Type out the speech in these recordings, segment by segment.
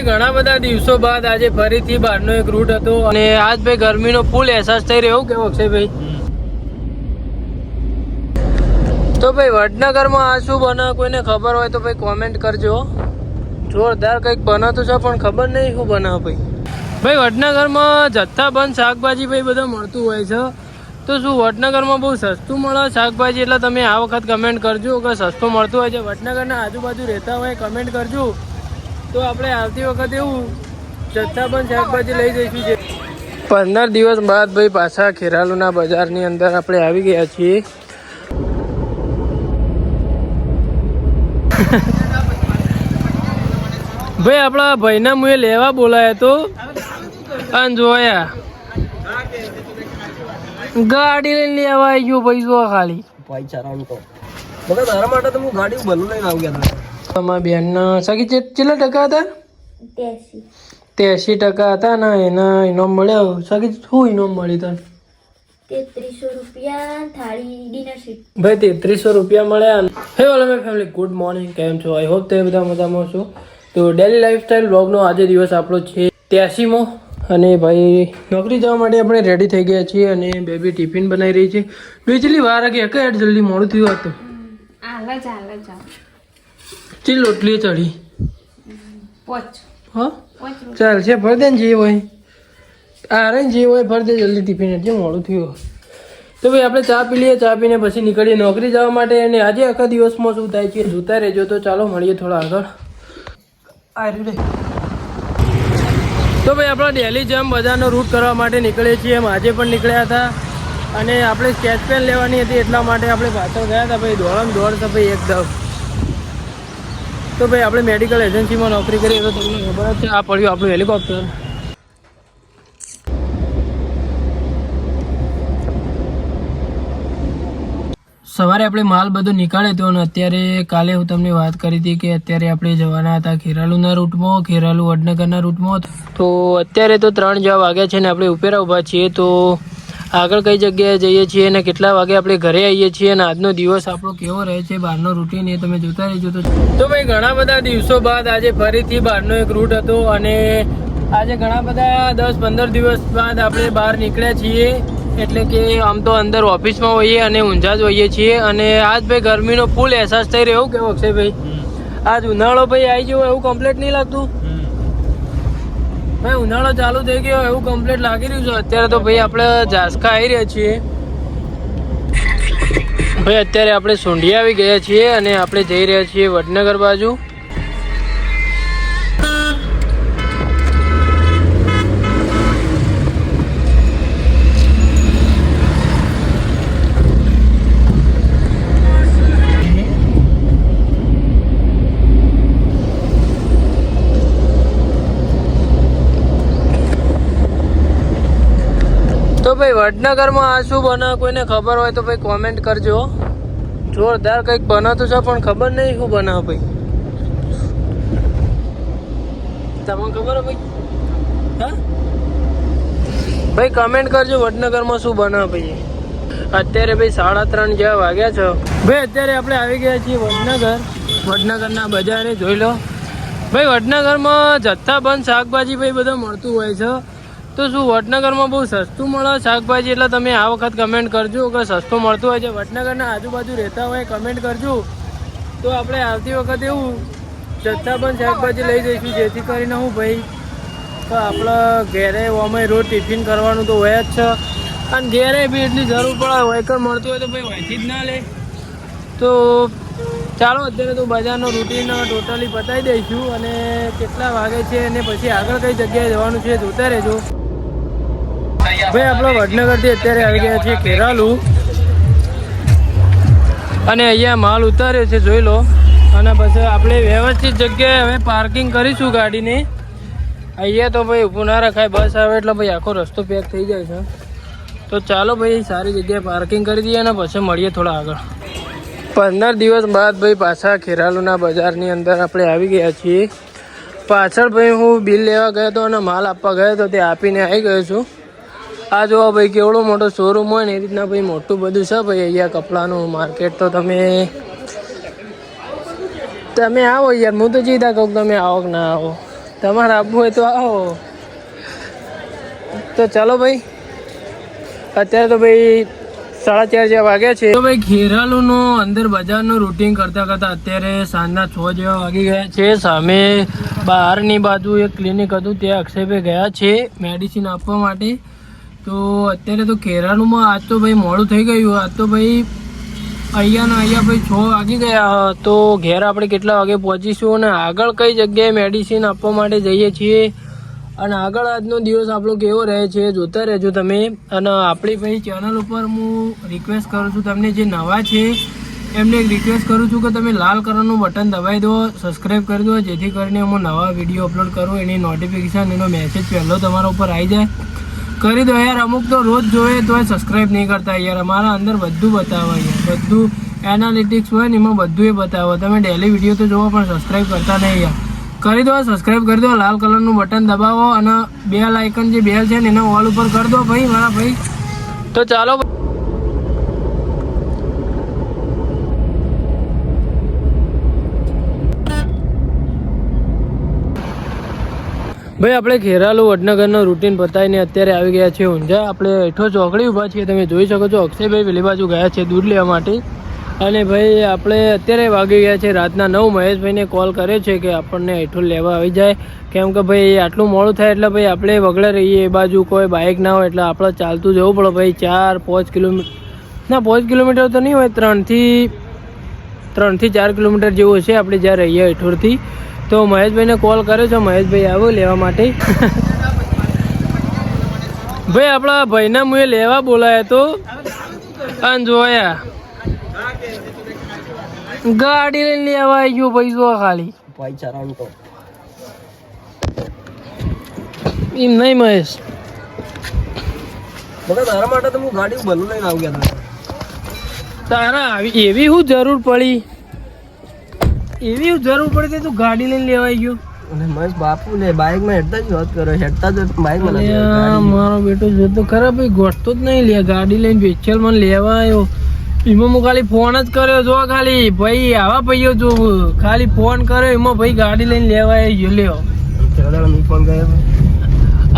ભાઈ ઘણા બધા દિવસો બાદ આજે ફરીથી બહારનો એક રૂટ હતો અને આજ ભાઈ ગરમીનો ફૂલ અહેસાસ થઈ રહ્યો કેવો અક્ષયભાઈ? તો ભાઈ વડનગરમાં આ શું બને કોઈને ખબર હોય તો ભાઈ કોમેન્ટ કરજો. જોરદાર કંઈક બનાતું છે પણ ખબર નહીં શું બનાવે ભાઈ. ભાઈ વડનગરમાં જથ્થાબંધ શાકભાજી ભાઈ બધા મળતું હોય છે. તો શું વડનગરમાં બહુ સસ્તું મળે શાકભાજી? એટલે તમે આ વખત કમેન્ટ કરજો કે સસ્તું મળતું હોય છે. વડનગરના આજુબાજુ રહેતા હોય કમેન્ટ કરજો. તો આપણે આવતી વખત એવું જથ્થાબંધ શાકભાજી લઈ જઈશું. 15 દિવસ બાદ ભાઈ પાછા ખેરાલુના બજારની અંદર આપણે આવી ગયા છીએ. ભાઈ આપણા ભાઈના મુએ લેવા બોલાયા તો અને જોયા ગાડી લઈને લેવા આવી ગયો ભાઈ. જો ખાલી તારા માટે તો હું ગાડી ભલું લઈને આવી ગયા. તમારા બેનના સગી કેટલા ટકા હતા? 83% હતા ને એનો મળ્યો. સગી શું ઇનામ મળી તને? 3300 રૂપિયા થાળી ડિનર સેટ. ભાઈ 3300 રૂપિયા મળ્યા. હે all my family, good morning. કેમ છો? આઈ હોપ તે બધા મજામાં છો. તો ડેલી લાઈફસ્ટાઈલ બ્લોગનો આજે દિવસ આપણો છે 83મો અને ભાઈ નોકરી જવા માટે આપણે રેડી થઈ ગયા છીએ અને બેબી ટિફિન બનાવી રહી છે. બીજલી વાર કે હેડ જલ્દી મોડું થયું હતું. ચી લોટલી ચડી હા ચાલ છે ભર દે ને જે હોય આ રે જે હોય ભર દે જલ્દી ટિફિન એટલે મોડું થયું. તો ભાઈ આપણે ચા પી લઈએ. ચા પીને પછી નીકળીએ નોકરી જવા માટે. અને આજે આખા દિવસમાં શું થાય છે જોતા રહેજો. તો ચાલો મળીએ થોડા આગળ. તો ભાઈ આપણે ડેલી જેમ બજારનો રૂટ કરવા માટે નીકળીએ છીએ એમ આજે પણ નીકળ્યા હતા. અને આપણે સ્કેચ પેન લેવાની હતી એટલા માટે આપણે પાછળ ગયા હતા. ભાઈ દોડમ દોડ છે ભાઈ એકદમ. તો ભાઈ આપણે મેડિકલ એજન્સીમાં નોકરી કરીએ તો તમને ખબર જ છે આ પડ્યું આપણું હેલિકોપ્ટર. સવારે આપણે માલ બધો નીકાળ્યો હતો અને અત્યારે કાલે હું તમને વાત કરી હતી કે અત્યારે આપણે જવાના હતા ખેરાલુના રૂટમાં, ખેરાલુ વડનગરના રૂટમાં. તો અત્યારે તો 3 જેવા વાગ્યા છે ને આપણે ઉપેરા ઊભા છીએ. તો આગળ કઈ જગ્યાએ જઈએ છીએ અને કેટલા વાગે આપણે ઘરે આવીએ છીએ અને આજનો દિવસ આપણો કેવો રહે છે બહારનો રૂટીન એ તમે જોતા રહેજો. તો ભાઈ ઘણા બધા દિવસો બાદ આજે ફરીથી બહારનો એક રૂટ હતો અને આજે ઘણા બધા 10-15 દિવસ બાદ આપણે બહાર નીકળ્યા છીએ. એટલે કે આમ તો અંદર ઓફિસમાં હોઈએ અને ઊંઝા જ હોઈએ છીએ. અને આજ ભાઈ ગરમીનો ફૂલ અહેસાસ થઈ રહ્યો કેવો અક્ષયભાઈ? આજ ઉનાળો ભાઈ આવી ગયો એવું કમ્પ્લીટ નહીં લાગતું? ભાઈ ઉનાળો ચાલુ થઈ ગયો એવું કમ્પ્લીટ લાગી રહ્યું છે. અત્યારે તો ભાઈ આપણે ઝાસકા આવી રહ્યા છીએ. ભાઈ અત્યારે આપણે સુંઢિયા આવી ગયા છીએ અને આપણે જઈ રહ્યા છીએ વડનગર બાજુ. તો ભાઈ વડનગરમાં આ શું બને કોઈને ખબર હોય તો ભાઈ કોમેન્ટ કરજો. જોરદાર કંઈક બનાતું છે પણ ખબર નહીં શું બનાવે ભાઈ. તમને ખબર હે ભાઈ? હા ભાઈ કમેન્ટ કરજો વડનગરમાં શું બનાવે ભાઈ. અત્યારે ભાઈ 3:30 જેવા વાગ્યા છે. ભાઈ અત્યારે આપણે આવી ગયા છીએ વડનગરના બજારે. જોઈ લો ભાઈ વડનગરમાં જથ્થાબંધ શાકભાજી ભાઈ બધા મળતું હોય છે. તો શું વડનગરમાં બહુ સસ્તું મળે શાકભાજી? એટલે તમે આ વખત કમેન્ટ કરજો કે સસ્તું મળતું હોય છે. વડનગરના આજુબાજુ રહેતા હોય કમેન્ટ કરજો. તો આપણે આવતી વખત એવું જથ્થાબંધ શાકભાજી લઈ જઈશું જેથી કરીને હું ભાઈ તો આપણે ઘેરે અમે રોજ ટિફિન કરવાનું તો હોય જ છે અને ઘેરે બી એટલી જરૂર પડે વહીકલ મળતું હોય તો ભાઈ વહીથી જ ના લે. તો ચાલો અત્યારે તો બજારનો રૂટીન ટોટલી પતાવી દઈશું અને કેટલા વાગે છે અને પછી આગળ કઈ જગ્યાએ જવાનું છે જોતા રહેજો. ભાઈ આપણે વડનગરથી અત્યારે આવી ગયા છીએ ખેરાલુ અને અહીંયા માલ ઉતાર્યો છે જોઈ લો. અને પછી આપણે વ્યવસ્થિત જગ્યાએ હવે પાર્કિંગ કરીશું ગાડીને. અહીંયા તો ભાઈ ઊભું ના રખાય, બસ આવે એટલે ભાઈ આખો રસ્તો પેક થઈ જાય છે. તો ચાલો ભાઈ સારી જગ્યાએ પાર્કિંગ કરી દઈએ અને પછી મળીએ થોડા આગળ. 15 દિવસ બાદ ભાઈ પાછા ખેરાલુના બજારની અંદર આપણે આવી ગયા છીએ. પાછળ ભાઈ હું બિલ લેવા ગયો હતો અને માલ આપવા ગયો હતો તે આપીને આવી ગયો છું. આ જોવા ભાઈ કેવડો મોટો શોરૂમ હોય ને એ રીતના ભાઈ મોટું બધું છે ભાઈ અહીંયા કપડાનું માર્કેટ. તો તમે આવો યાર, હું તો જીતા કહું તમે આવો કે ના આવો. તમારે આવવું હોય તો આવો. તો ચાલો ભાઈ, અત્યારે તો ભાઈ 4:30 જેવા વાગ્યા છે. તો ભાઈ ખેરાલુનો અંદર બજારનું રૂટિંગ કરતાં કરતાં અત્યારે સાંજના 6 જેવા વાગી ગયા છે. સામે બહારની બાજુ એક ક્લિનિક હતું, ત્યાં અક્ષયભાઈ ગયા છે મેડિસિન આપવા માટે. તો અત્યારે તો ખેરાલુમાં આજ તો ભાઈ મોડું થઈ ગયું. આજ તો ભાઈ અહીંયા ભાઈ 6 વાગી ગયા. તો ઘેર આપણે કેટલા વાગે પહોંચીશું અને આગળ કઈ જગ્યાએ મેડિસિન આપવા માટે જઈએ છીએ અને આગળ આજનો દિવસ આપણો કેવો રહે છે જોતા રહેજો તમે. અને આપણી ભાઈ ચેનલ ઉપર હું રિક્વેસ્ટ કરું છું, તમને જે નવા છે એમને એક રિક્વેસ્ટ કરું છું કે તમે લાલ કલરનું બટન દબાવી દો, સબસ્ક્રાઈબ કરી દો, જેથી કરીને હું નવા વિડીયો અપલોડ કરું એની નોટિફિકેશન, એનો મેસેજ પહેલો તમારા ઉપર આવી જાય. કરી દો યાર. અમુક તો રોજ જોવે તો સબસ્ક્રાઈબ નહીં કરતા યાર. અમારા અંદર બધું બતાવે યાર, બધું એનાલિટિક્સ હોય ને એમાં બધું એ બતાવો. તમે ડેલી વિડીયો તો જોવો પણ સબસ્ક્રાઈબ કરતા નહીં યાર. કરી દો, સબસ્ક્રાઈબ કરી દો, લાલ કલરનું બટન દબાવો અને બેલ આઇકન જે બેલ છે ને એના ઓલ ઉપર કરી દો ભાઈ મારા ભાઈ. તો ચાલો ભાઈ, આપણે ખેરાલુ વડનગરનો રૂટીન પતાવીને અત્યારે આવી ગયા છે ઊંઝા. આપણે હેઠો ચોકડી ઊભા છીએ, તમે જોઈ શકો છો. અક્ષયભાઈ પેલી બાજુ ગયા છે દૂધ લેવા માટે. અને ભાઈ આપણે અત્યારે વાગી ગયા છે રાતના 9. મહેશભાઈને કોલ કર્યો છે કે આપણને હેઠો લેવા આવી જાય, કેમ કે ભાઈ આટલું મોડું થાય એટલે ભાઈ આપણે વગડે રહીએ એ બાજુ, કોઈ બાઇક ના હોય એટલે આપણે ચાલતું જવું પડે ભાઈ. 4-5 કિલોમીટર ના 5 કિલોમીટર તો નહીં હોય, 3 થી 4 કિલોમીટર જેવું છે આપણે જ્યાં રહીએ હેઠોરથી. તો મહેશભાઈને કોલ કર્યો છે, મહેશભાઈ આવ્યો લેવા માટે. ભાઈ આપણા ભાઈના મુએ લેવા બોલાયા તો અને જોયા ગાડી લઈને લેવા આવી ગયો ભાઈ. જો ખાલી એમ નહીં મહેશ, તારા માટે તો હું ગાડી ભલું લઈને આવી ગયા હતા. તારા આવી એવી શું જરૂર પડી? એવી જરૂર પડી તું ગાડી લઈને લેવાઈ ગયો? અને મહેશ બાપુ ને બાઇક માં હેડતા જ વાત કરો, હેડતા જ બાઇક માં. મારો બેટો જોતો ખરા ભાઈ, ગોઠતો જ નહીં લે. ગાડી લઈને વેચેલ મને લેવા આવ્યો. એમાં હું ખાલી ફોન જ કર્યો. જો ખાલી ભાઈ આવા ભાઈઓ જો ખાલી ફોન કર્યો એમાં ભાઈ ગાડી લઈને લેવા આવ્યો લ્યો. ફોન કર્યો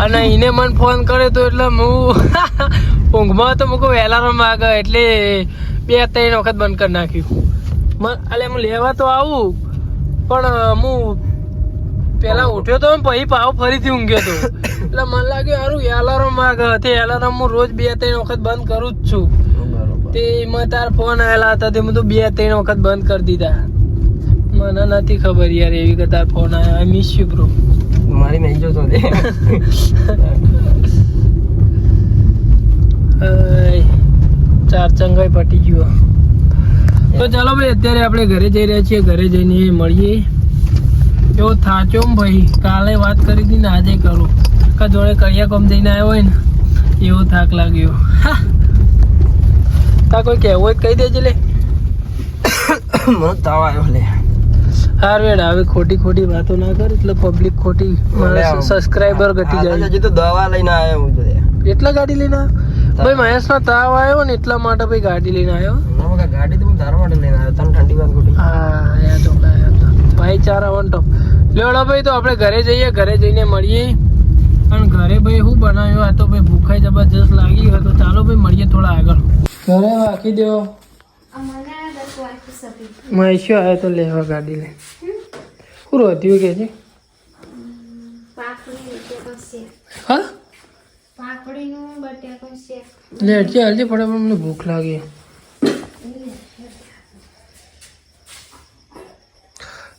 અને એને મને ફોન કર્યો તો એટલે હું ઊંઘમાં તો મૂકો એલાર્મ વાગે એટલે 2-3 વખત બંધ કરી નાખ્યું. એટલે હું લેવા તો આવું પણ હું પેલા ઉઠ્યો તો પછી પાવ ફરીથી ઊંઘ્યો તો એટલે મને લાગ્યું સારું એલાર્મ વાગે. તે એલાર્મ હું રોજ 2-3 વખત બંધ કરું જ છું. તે એમાં તાર ફોન આવેલા હતા તે હું તો 2-3 વખત બંધ કરી દીધા. મને નથી ખબર યાર એવી કે તાર ફોન આવ્યો. I miss you bro. મારી નહીં જોતો ચાર ચંગાઈ પટી ગયો. તો ચાલો ભાઈ અત્યારે આપણે ઘરે જઈ રહ્યા છીએ. ઘરે જઈને મળીએ. એવો થાચો ભાઈ, કાલે વાત કરી હતી ને આજે કરું કે જોડે કરિયા કોમ જઈને આવ્યો હોય ને એવો થાક લાગ્યો. તા કોઈ કહેવું હોય કહી દેજે લે. મને તાવ આવ્યો લે. હાર વેડ હવે ખોટી વાતો ના કર એટલે પબ્લિક ખોટી સબસ્ક્રાઇબર ઘટી જાય. હજી તો દવા લઈને આવ્યો હું જોડે. એટલા ગાડી લઈને આવ્યો ભાઈ? મહેશનો તાવ આવ્યો ને એટલા માટે ભાઈ ગાડી લઈને આવ્યો. ગાડી તો હું તારા માટે લઈને આવ્યો. તને ઠંડી વાત ખોટી. હા યાદ ભાઈ 4 વન ટોપ લેવડા ભાઈ. તો આપણે ઘરે જઈએ, ઘરે જઈને મળીએ. અને ઘરે ભાઈ શું બનાવ્યું? આ તો ભાઈ ભૂખાઈ જબરજસ્ત લાગી હોય. તો ચાલો ભાઈ મળીએ થોડા આગળ. ઘરે રાખી દેવો. મહેશ્યો આવ્યો તો લેવા ગાડી લઈ. શું રોધ્યું કે છે? હા લેટજે હાલજે ફટાફટ, મને ભૂખ લાગી.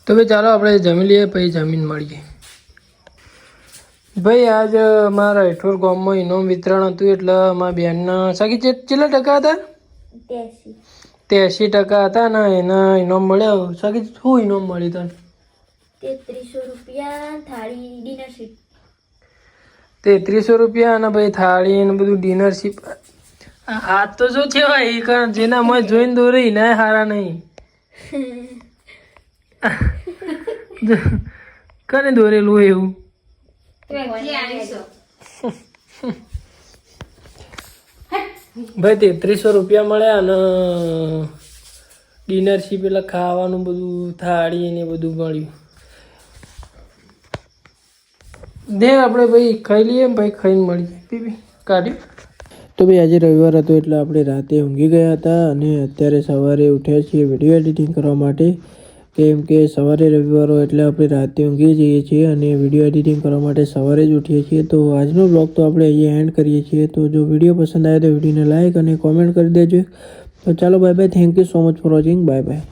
તો ભાઈ ચાલો આપણે જમી લઈએ પછી જમીન મળીએ. ભાઈ આજ મારા હેઠોર ગામમાં ઇનામ વિતરણ હતું એટલે મારા બેનના સાકી કેટલા ટકા હતા? 83% હતા ને એના ઇનામ મળ્યા. સાકી શું ઇનામ મળી તને? 3300 રૂપિયા થાળી ડિનર સીટ. 3300 રૂપિયા અને ભાઈ થાળી ને બધું ડિનર સીટ. હાથ તો શું છે ભાઈ, કારણ જેના મેં જોઈને દોરી ના હારા નહીં. કને દોરેલું એવું? ભાઈ 3300 રૂપિયા મળ્યા અને ડિનર સી પેલા ખાવાનું બધું થાળી ને બધું મળ્યું. દે આપણે ભાઈ ખાઈ લઈએ ભાઈ ખાઈને મળીએ પીવી કાઢ્યું. તો ભાઈ આજે રવિવાર હતો એટલે આપણે રાતે ઊંઘી ગયા હતા અને અત્યારે સવારે ઉઠ્યા છીએ વિડીયો એડિટિંગ કરવા માટે. કેમ કે સવારે રવિવાર હોય એટલે આપણે રાતે ઊંઘી જઈએ છીએ અને વિડીયો એડિટિંગ કરવા માટે સવારે જ ઉઠીએ છીએ. તો આજનો બ્લોગ તો આપણે અહીંયા એન્ડ કરીએ છીએ. તો જો વિડીયો પસંદ આવે તો વિડીયોને લાઇક અને કોમેન્ટ કરી દેજો. તો ચાલો bye bye. Thank you so much for watching. Bye bye.